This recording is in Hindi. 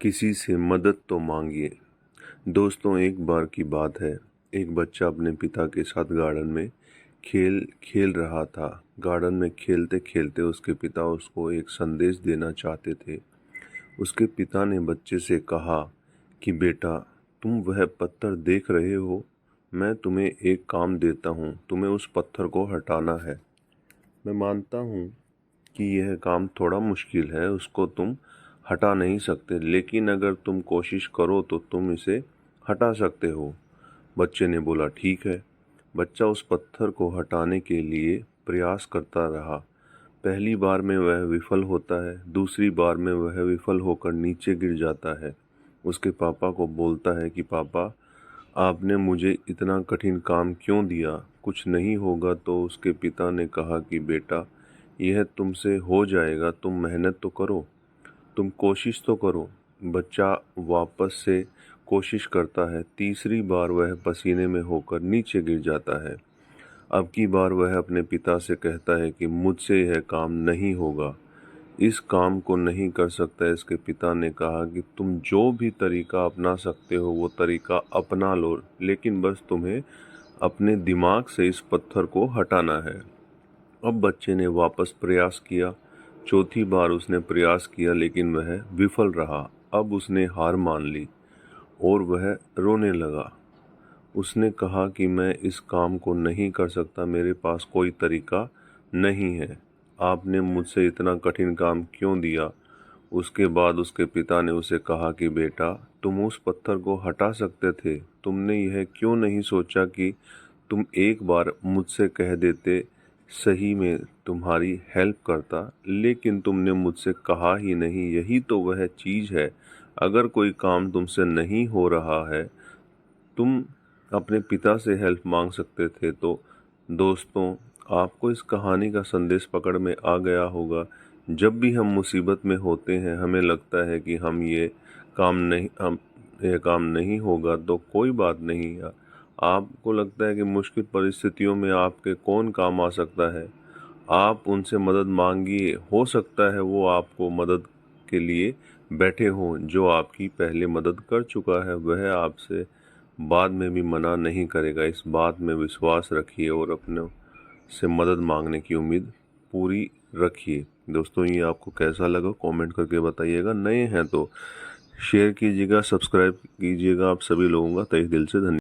किसी से मदद तो मांगिए। दोस्तों, एक बार की बात है, एक बच्चा अपने पिता के साथ गार्डन में खेल रहा था। गार्डन में खेलते खेलते उसके पिता उसको एक संदेश देना चाहते थे। उसके पिता ने बच्चे से कहा कि बेटा, तुम वह पत्थर देख रहे हो, मैं तुम्हें एक काम देता हूँ, तुम्हें उस पत्थर को हटाना है। मैं मानता हूँ कि यह काम थोड़ा मुश्किल है, उसको तुम हटा नहीं सकते, लेकिन अगर तुम कोशिश करो तो तुम इसे हटा सकते हो। बच्चे ने बोला, ठीक है। बच्चा उस पत्थर को हटाने के लिए प्रयास करता रहा। पहली बार में वह विफल होता है, दूसरी बार में वह विफल होकर नीचे गिर जाता है। उसके पापा को बोलता है कि पापा, आपने मुझे इतना कठिन काम क्यों दिया, कुछ नहीं होगा। तो उसके पिता ने कहा कि बेटा, यह तुमसे हो जाएगा, तुम मेहनत तो करो, तुम कोशिश तो करो। बच्चा वापस से कोशिश करता है। तीसरी बार वह पसीने में होकर नीचे गिर जाता है। अब की बार वह अपने पिता से कहता है कि मुझसे यह काम नहीं होगा, इस काम को नहीं कर सकता। इसके पिता ने कहा कि तुम जो भी तरीका अपना सकते हो वो तरीका अपना लो, लेकिन बस तुम्हें अपने दिमाग से इस पत्थर को हटाना है। अब बच्चे ने वापस प्रयास किया। चौथी बार उसने प्रयास किया, लेकिन वह विफल रहा। अब उसने हार मान ली और वह रोने लगा। उसने कहा कि मैं इस काम को नहीं कर सकता, मेरे पास कोई तरीका नहीं है। आपने मुझसे इतना कठिन काम क्यों दिया? उसके बाद उसके पिता ने उसे कहा कि बेटा, तुम उस पत्थर को हटा सकते थे, तुमने यह क्यों नहीं सोचा कि तुम एक बार मुझसे कह देते, सही में तुम्हारी हेल्प करता, लेकिन तुमने मुझसे कहा ही नहीं। यही तो वह चीज़ है, अगर कोई काम तुमसे नहीं हो रहा है, तुम अपने पिता से हेल्प मांग सकते थे। तो दोस्तों, आपको इस कहानी का संदेश पकड़ में आ गया होगा। जब भी हम मुसीबत में होते हैं, हमें लगता है कि हम ये काम नहीं होगा, तो कोई बात नहीं। आपको लगता है कि मुश्किल परिस्थितियों में आपके कौन काम आ सकता है, आप उनसे मदद मांगिए। हो सकता है वो आपको मदद के लिए बैठे हों। जो आपकी पहले मदद कर चुका है वह आपसे बाद में भी मना नहीं करेगा। इस बात में विश्वास रखिए और अपने से मदद मांगने की उम्मीद पूरी रखिए। दोस्तों, ये आपको कैसा लगा कमेंट करके बताइएगा। नए हैं तो शेयर कीजिएगा, सब्सक्राइब कीजिएगा। आप सभी लोगों का तहे दिल से धन्यवाद।